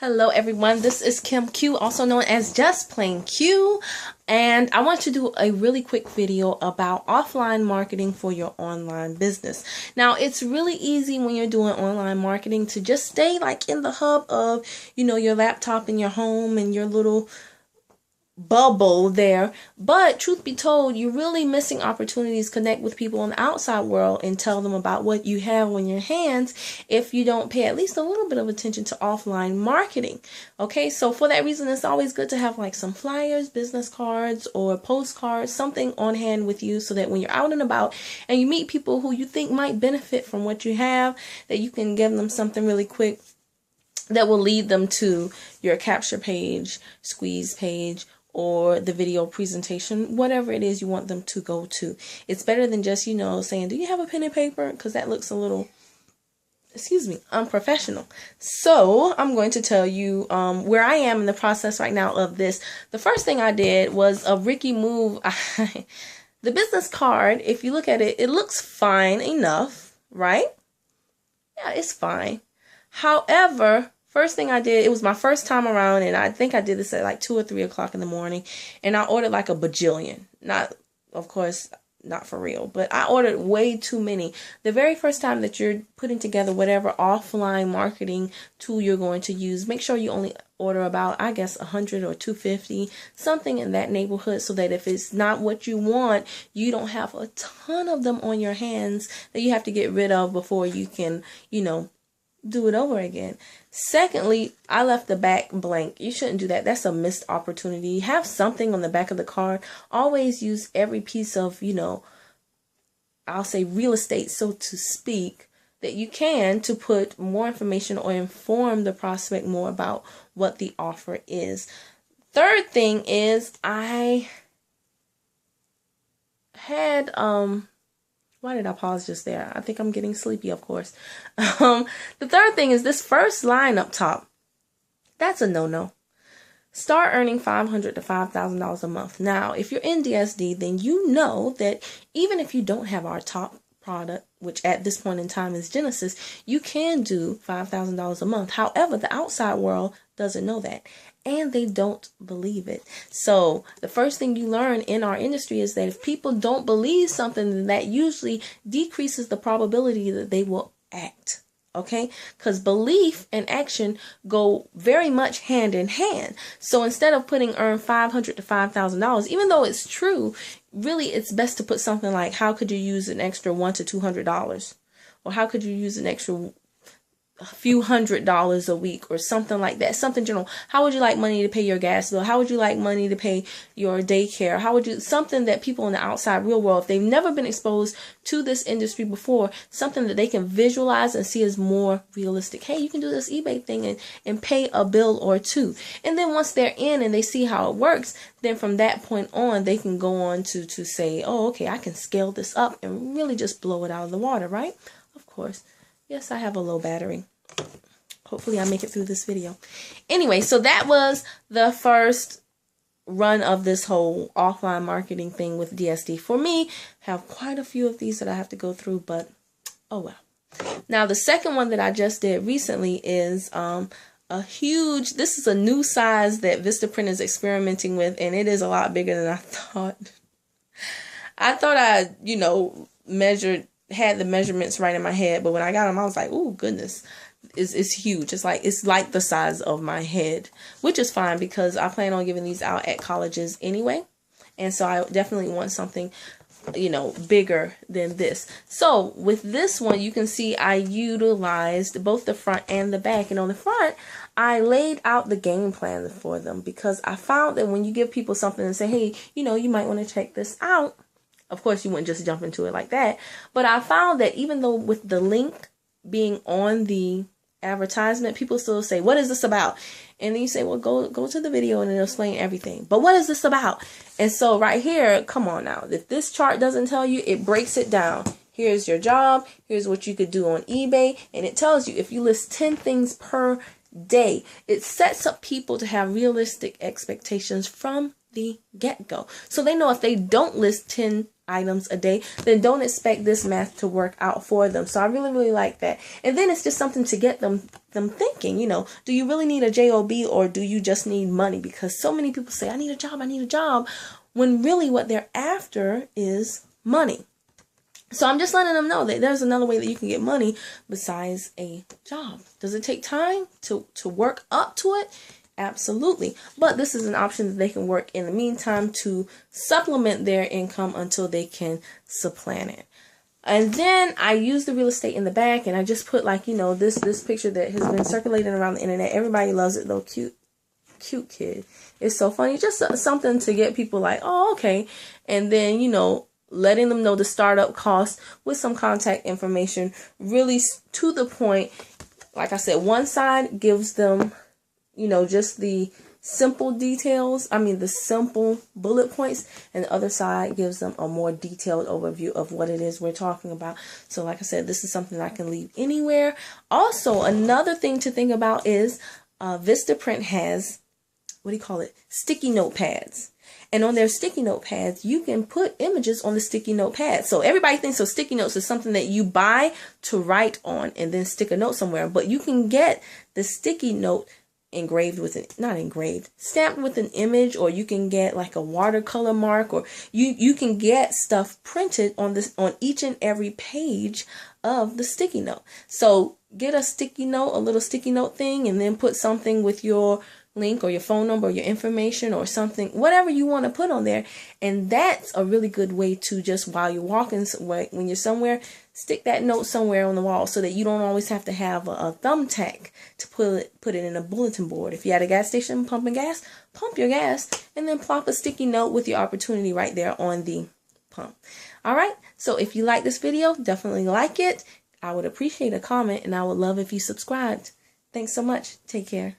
Hello everyone, this is Kim Q, also known as Just Plain Q, and I want to do a really quick video about offline marketing for your online business. Now, it's really easy when you're doing online marketing to just stay like in the hub of, your laptop in your home and your little bubble there, but truth be told, you're really missing opportunities to connect with people in the outside world and tell them about what you have on your hands if you don't pay at least a little bit of attention to offline marketing. Okay, so for that reason, it's always good to have like some flyers, business cards, or postcards, something on hand with you so that when you're out and about and you meet people who you think might benefit from what you have, that you can give them something really quick that will lead them to your capture page, squeeze page, or the video presentation, whatever it is you want them to go to. It's better than just, saying, do you have a pen and paper? Because that looks a little, unprofessional. So I'm going to tell you where I am in the process right now of this. The first thing I did was a Ricky move. The business card, if you look at it, it looks fine enough, right? Yeah, it's fine. However, first thing I did, it was my first time around, and I think I did this at like 2 or 3 o'clock in the morning, and I ordered like a bajillion. Not, of course, not for real, but I ordered way too many. The very first time that you're putting together whatever offline marketing tool you're going to use, make sure you only order about, 100 or 250, something in that neighborhood, so that if it's not what you want, you don't have a ton of them on your hands that you have to get rid of before you can, do it over again. Secondly, I left the back blank. You shouldn't do that. That's a missed opportunity. Have something on the back of the card. Always use every piece of, I'll say real estate, so to speak, that you can to put more information or inform the prospect more about what the offer is. Third thing is I had, why did I pause just there? I think I'm getting sleepy, of course. The third thing is this first line up top. That's a no-no. Start earning $500 to $5,000 a month. Now, if you're in DSD, then you know that even if you don't have our top product, which at this point in time is Genesis, you can do $5,000 a month. However, the outside world doesn't know that, and they don't believe it. So the first thing you learn in our industry is that if people don't believe something, then that usually decreases the probability that they will act. Okay, because belief and action go very much hand in hand. So instead of putting earn $500 to $5,000, even though it's true, really it's best to put something like, how could you use an extra $100 to $200, or how could you use an extra few $100s a week, or something like that, something general. How would you like money to pay your gas bill? How would you like money to pay your daycare? How would you, something that people in the outside real world, if they've never been exposed to this industry before, something that they can visualize and see as more realistic. Hey, you can do this eBay thing and pay a bill or two. And then once they're in and they see how it works, then from that point on, they can go on to say, oh, okay, I can scale this up and really just blow it out of the water, right? Of course. Yes, I have a low battery. Hopefully I make it through this video. Anyway, so that was the first run of this whole offline marketing thing with DSD. For me, I have quite a few of these that I have to go through, but oh well. Now, the second one that I just did recently is this is a new size that Vistaprint is experimenting with, and it is a lot bigger than I thought. I thought I, had the measurements right in my head, but when I got them, I was like, oh goodness, it's huge. It's like the size of my head, which is fine because I plan on giving these out at colleges anyway, and so I definitely want something bigger than this. So with this one, you can see I utilized both the front and the back, and on the front I laid out the game plan for them, because I found that when you give people something and say, hey, you might want to check this out, of course, you wouldn't just jump into it like that. But I found that even though with the link being on the advertisement, people still say, what is this about? And then you say, well, go to the video and it'll explain everything. But what is this about? And so right here, come on now. If this chart doesn't tell you, it breaks it down. Here's your job. Here's what you could do on eBay. And it tells you if you list 10 things per day, it sets up people to have realistic expectations from the get-go. So they know if they don't list 10 items a day, then don't expect this math to work out for them. So I really, really like that. And then it's just something to get them thinking, you know, do you really need a job or do you just need money? Because so many people say, I need a job, when really what they're after is money. So I'm just letting them know that there's another way that you can get money besides a job. Does it take time to work up to it? Absolutely. But this is an option that they can work in the meantime to supplement their income until they can supplant it. And then I use the real estate in the back, and I just put, like, you know, this picture that has been circulating around the internet. Everybody loves it though. Cute kid. It's so funny. Just something to get people like, oh, okay. And then, you know, letting them know the startup cost with some contact information, really to the point. Like I said, one side gives them, you know, just the simple details, the simple bullet points, and the other side gives them a more detailed overview of what it is we're talking about. So like I said, this is something that I can leave anywhere. Also, another thing to think about is Vistaprint has, sticky note pads. And on their sticky note pads, you can put images on the sticky note pads. So everybody thinks of sticky notes as something that you buy to write on and then stick a note somewhere. But you can get the sticky note stamped with an image, or you can get like a watercolor mark, or you can get stuff printed on each and every page of the sticky note. So get a sticky note, a little sticky note thing, and then put something with your link or your phone number or your information or something, whatever you want to put on there. And that's a really good way to just, while you're walking, when you're somewhere, stick that note somewhere on the wall so that you don't always have to have a thumbtack to put it in a bulletin board. If you're at a gas station pumping gas, pump your gas and then plop a sticky note with your opportunity right there on the pump. All right. So if you like this video, definitely like it. I would appreciate a comment, and I would love if you subscribed. Thanks so much. Take care.